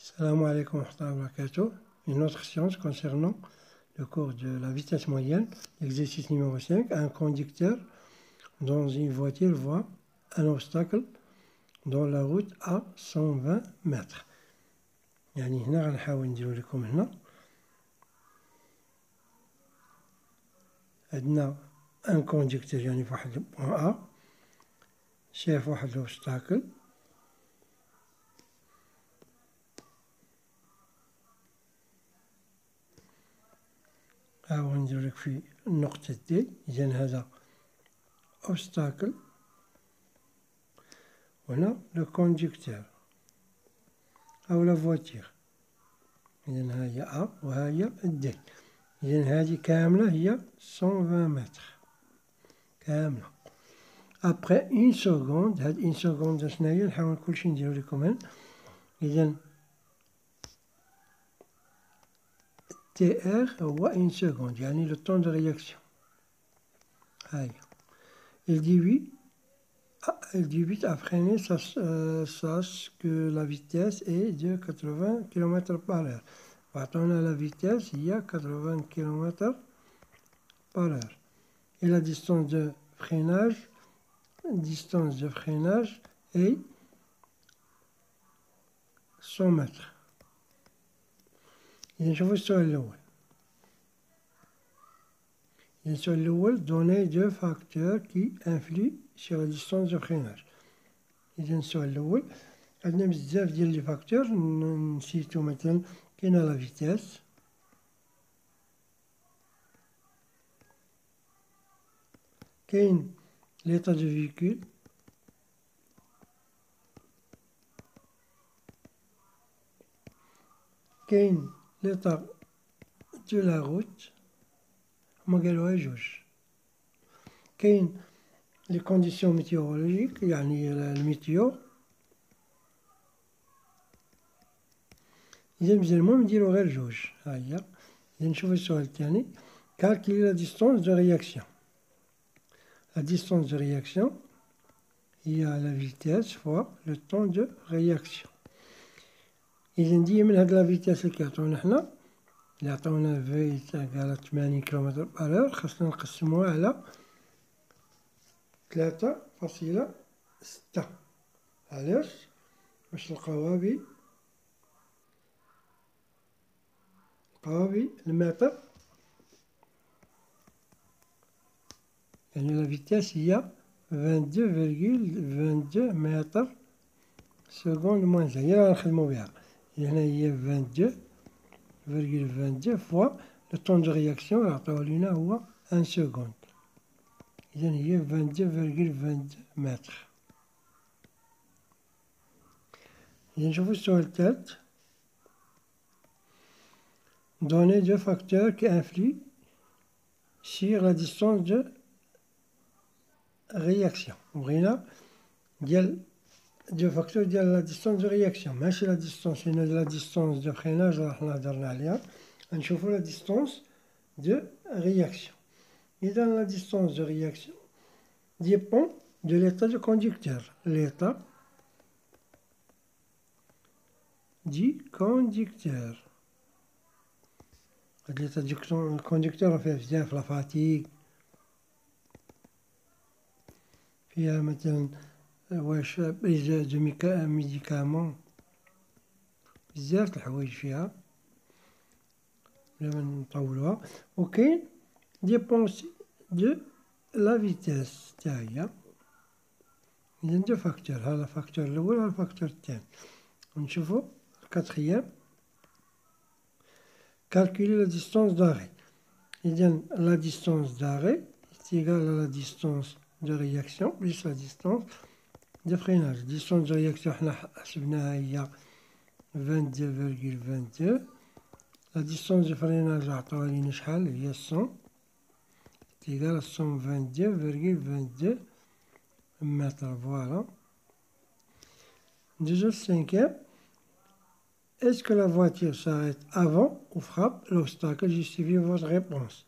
Salam alaikum wa rahmatullahi wa barakatuh. Une autre science concernant le cours de la vitesse moyenne, l'exercice numéro 5. Un conducteur dans une voiture voit un obstacle dans la route à 120 mètres. يعني هنا غنحاول نديرو لكم هنا عندنا ان كونديكتور يعني فواحد البوان ا شاف واحد الاوبستاكل ها هو نديرو لك في النقطة دي. إذن هذا obstacle وهنا لو كونديكتور أو لا فواتير. إذن ها هي أ وها هي دي. إذن هذه كاملة هي 120 متر كاملة. أبخي إون سكوند، هاد إون سكوند شناهي نحاول كلشي نديرو لكم هنا. إذن تي ار هو إون سكوند يعني لو طون دو رياكسيون. هاهي il dit vite à freiner, sache que la vitesse est de 80 km par heure. Partons à la vitesse, il y a 80 km par heure. Et la distance de freinage est 100 mètres. نشوفوا السؤال الأول. السؤال الأول donner deux facteurs qui influent sur la distance de freinage. إذا السؤال الأول عندنا بزاف ديال لي فاكتور نسيتو مثلا كاينة لا فيتاس، كاين ليطا دو فيكول، كاين ليطا دو لا روت، هما قالوها جوج. كاين لي كونديسيون ميتيورولوجيك يعني الميتيو. إذا مزال نديرو غير جوج. ها هي. إذا نشوفو السؤال الثاني. calculer la distance de réaction. La distance de réaction هي la vitesse fois le temps de réaction. إذا ديما هاد لا فيتاس اللي كيعطونا حنا اللي عطاونا في تاع 80 كيلومتر بار خاصنا نقسموها على 3.6. علاش؟ باش نلقاوها المتر. يعني لا فيتاس هي 22.22 متر سكوند موان هي اللي غنخدمو بها. هنا هي 22.22 فوا لو طون دو رياكسيون عطاوه لينا هو 1 سكوند. إذا هي 22.22 متر. إذا نشوفو السؤال الثالث. donner deux facteurs qui influent sur la distance de réaction. بغينا ديال deux facteurs ديال la distance de réaction، ماشي la distance هنا la distance de freinage راه حنا هضرنا عليها. غنشوفو la distance de réaction. إذا la distance de réaction dépend de l'état du conducteur. L'état du conducteur. l'état du conducteur فيه بزاف لا فاتيك، فيها مثلا واش بريز دو ميديكامون، بزاف د الحوايج فيها بلا ما نطولوها. وكاين ديبونسي دو لا فيتاس تا هي. إذا دو فاكتور، هذا الفاكتور الأول وهذا الفاكتور الثاني. ونشوفو الكاتريام. calculer la distance d'arrêt. إذا la distance d'arrêt est égale à la distance de réaction plus la distance de freinage. distance de réaction حنا حسبناها هي 22.22. la distance de freinage عطاوها لينا شحال هي 100 est égale à 122.22 متر. فوالا. Déjà cinquième. Est-ce que la voiture s'arrête avant ou frappe l'obstacle? Justifiez votre réponse.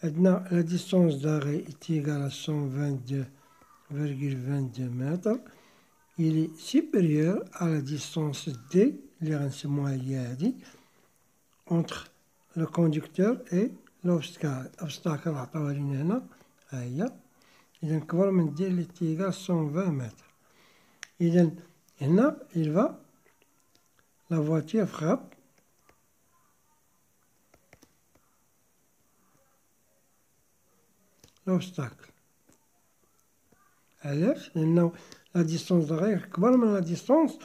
Maintenant, la distance d'arrêt est égale à 122.22 mètres. Il est supérieur à la distance D اللي غنسموها هي هادي entre le conducteur et l'obstacle عطاوها لينا هنا ها هي. إذا كبر من دير اللي تيغال 120 متر. إذا هنا il va la voiture frappe l'obstacle. علاش؟ لأنه la distance دغيا كبر من la distance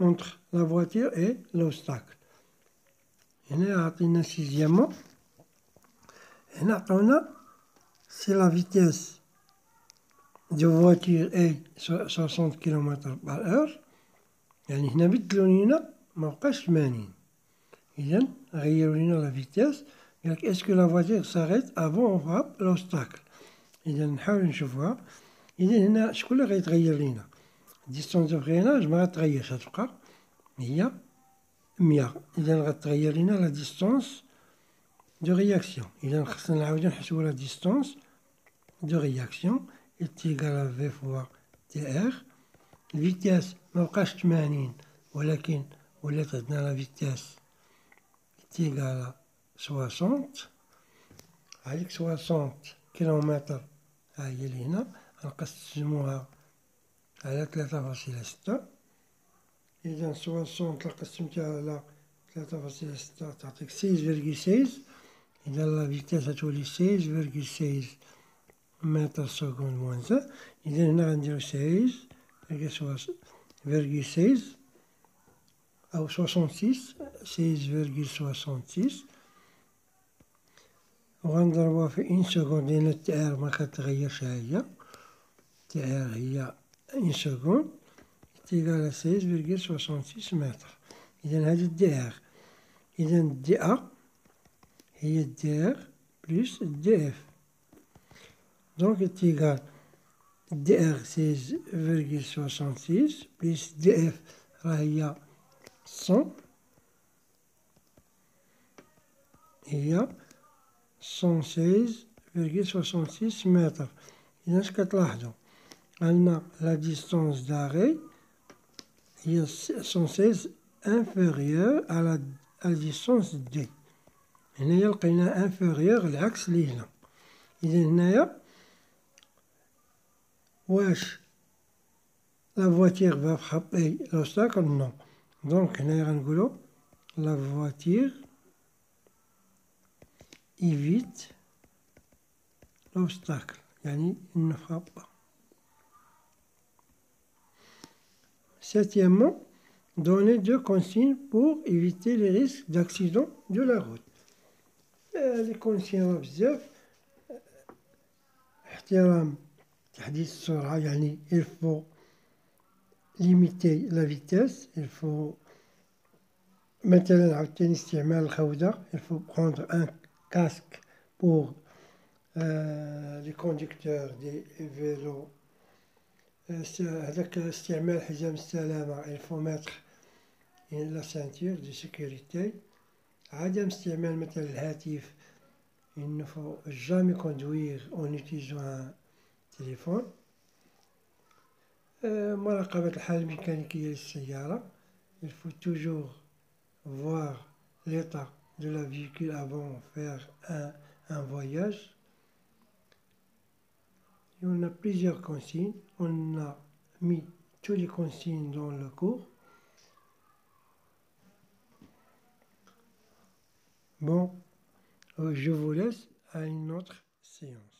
entre la voiture et l'obstacle. هنا عطينا سيزيامون. هنا عطاونا si la vitesse de voiture est 60 km/h. يعني هنا بدلو لينا مبقاش 80. إذا غيرو لينا لا فيتاس. قالك اسكو لا فواتير ساغيت افون فاب لوبستاكل. إذا نحاول نشوفوها. إذا هنا شكون اللي غيتغير لينا؟ ديستونس دو فريناج ما غتغيرش، غتبقى هي 100. إذا غتغير لينا لا ديستونس دو رياكسيون. إذا خصنا نعاودو نحسبو لا ديستونس دو رياكسيون est égal à V fois TR. الفيتاس مبقاش 80 ولكن ولات عندنا لا فيتاس est égal à 60. هاذيك 60 كيلومتر ها هي لهنا غنقسموها على 3.6. إذا 60 قسمتها على 3.6 تعطيك 6.6. إذا لا فيتاس غتولي 16.16 متر سكوند موان 1. إذا هنا غنديرو 16.16 أو 16.66 وغنضربوها في 1 سكوند لأن التعار ما كتغيرش. ها هي التعار هي 1 سكوند تيغال 16.66 متر. إذا هادي دي ار. إذا دي أ هي دي ار بلس دي اف. دونك est égal dr 16.66 plus df راه هي 100 هي 116.66 متر. إذا اش كتلاحظو عندنا لا ديستونس داغي هي 116 inférieure à la distance d. هنايا لقينا inférieure العكس لي هنا. إذا هنايا واش لا فواتير va frapper l'obstacle؟ non. دونك هنايا غنقولو لا فواتير évite l'obstacle يعني ne frappe pas. Septièmement, donner 2 consignes pour éviter les risques d'accident de la route. les consignes بزاف. احترام تحديث السرعة يعني il faut limiter la vitesse. il faut مثلا عاوتاني استعمال الخوذة. il faut prendre un casque pour les conducteurs des vélos. هذاك استعمال حزام السلامة il faut mettre la ceinture de sécurité. عدم استعمال مثلا الهاتف. il ne faut jamais conduire en utilisant un téléphone. مراقبة الحالة الميكانيكية للسيارة. il faut toujours voir l'état de la véhicule avant de faire un voyage. Et on a plusieurs consignes. On a mis toutes les consignes dans le cours. Bon, je vous laisse à une autre séance.